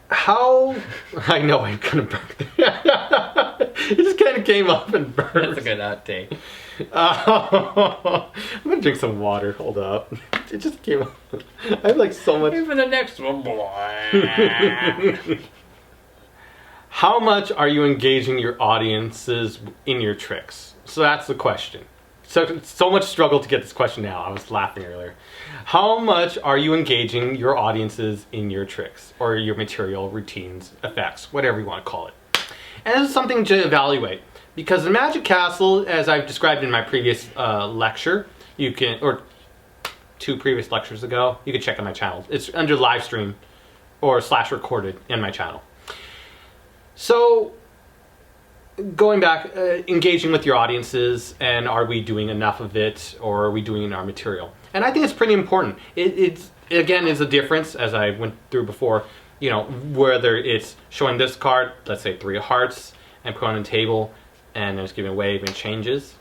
How... I know I'm gonna burp. It just kind of came up and burped. That's a good outtake. I'm gonna drink some water. Hold up. It just came up. I have like so much... For the next one, How much are you engaging your audiences in your tricks? So that's the question. So much struggle to get this question out. I was laughing earlier. How much are you engaging your audiences in your tricks or your material, routines, effects, whatever you want to call it? And this is something to evaluate because in Magic Castle, as I've described in my previous lecture, you can, or 2 previous lectures ago, you can check on my channel. It's under live stream or /recorded in my channel. So going back, engaging with your audiences, and are we doing enough of it, or are we doing it in our material? And I think it's pretty important. It's again is a difference, as I went through before, you know, whether it's showing this card, let's say 3 of hearts, and put on the table, and there's giving away even changes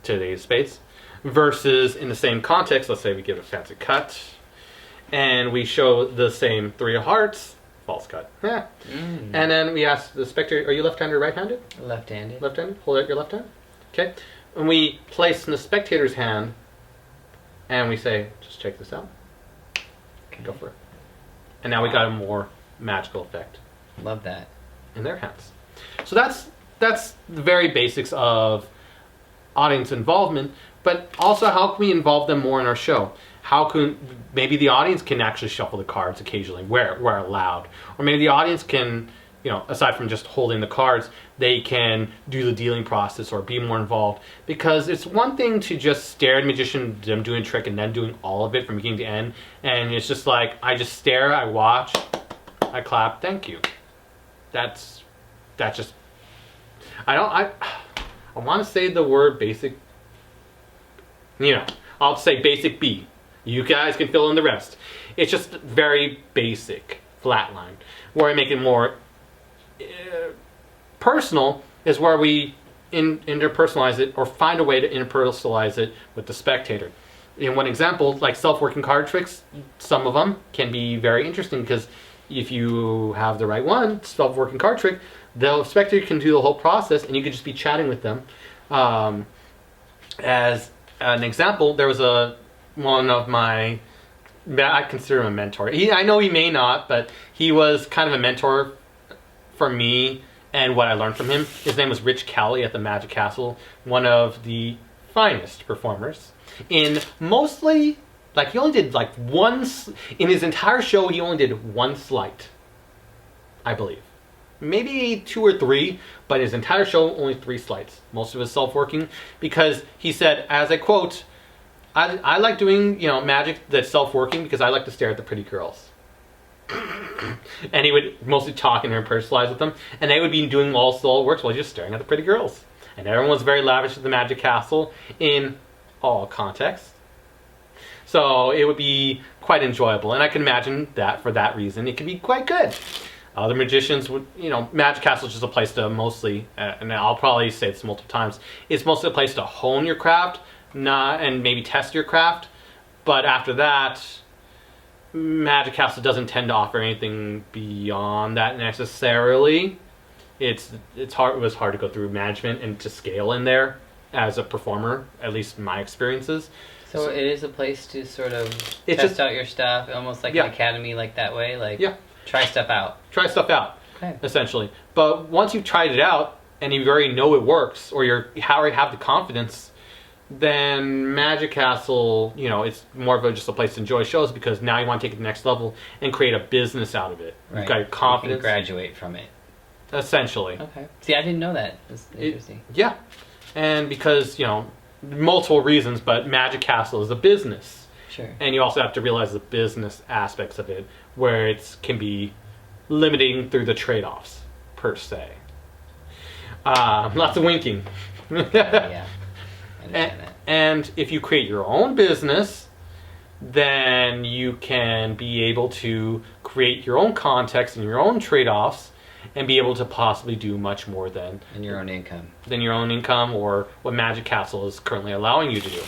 to the spades, versus in the same context, let's say we give a fancy cut, and we show the same 3 of hearts, false cut. Yeah. And then we ask the spectator, are you left-handed or right-handed? Left-handed. Left-handed? Hold out your left hand. Okay. And we place in the spectator's hand, and we say, just check this out. Okay. Go for it. And now we got a more magical effect. Love that. In their hands. So that's the very basics of audience involvement, but also how can we involve them more in our show? How can maybe the audience can actually shuffle the cards occasionally where allowed, or maybe the audience can, you know, aside from just holding the cards, they can do the dealing process or be more involved, because it's one thing to just stare at a magician, them doing a trick and then doing all of it from beginning to end, and it's just like I just stare, I watch, I clap, thank you. That's just I want to say the word basic, you know, I'll say basic B. You guys can fill in the rest. It's just very basic, flatline. Where I make it more personal is where we interpersonalize it, or find a way to interpersonalize it with the spectator. In one example, like self-working card tricks, some of them can be very interesting because if you have the right one, self-working card trick, the spectator can do the whole process and you could just be chatting with them. As an example, there was one of my, I consider him a mentor. I know he may not, but he was kind of a mentor for me and what I learned from him. His name was Rich Cowley at the Magic Castle, one of the finest performers. In mostly, like he only did like in his entire show he only did 1 sleight, I believe. Maybe 2 or 3, but his entire show only 3 sleights. Most of his self-working, because he said, as I quote, I like doing, you know, magic that's self-working because I like to stare at the pretty girls. And he would mostly talk and personalize with them, and they would be doing all solo works while just staring at the pretty girls. And everyone was very lavish at the Magic Castle in all contexts. So it would be quite enjoyable, and I can imagine that for that reason it could be quite good. Other magicians would, you know, Magic Castle is just a place to mostly, and I'll probably say this multiple times, it's mostly a place to hone your craft, and maybe test your craft. But after that, Magic Castle doesn't tend to offer anything beyond that necessarily. It was hard to go through management and to scale in there as a performer, at least in my experiences. So it is a place to sort of test out your stuff, almost like an academy, like that way, like try stuff out. Try stuff out, essentially. But once you've tried it out and you already know it works, or you already have the confidence, then Magic Castle, you know, it's more of just a place to enjoy shows, because now you want to take it to the next level and create a business out of it. Right. You've got your confidence. You can graduate from it. Essentially. Okay. See, I didn't know that. That's interesting. Yeah. And because, you know, multiple reasons, but Magic Castle is a business. Sure. And you also have to realize the business aspects of it, where it can be limiting through the trade-offs, per se. Lots of winking. Yeah. And if you create your own business, then you can be able to create your own context and your own trade-offs, and be able to possibly do much more than your own income. Than your own income, or what Magic Castle is currently allowing you to do.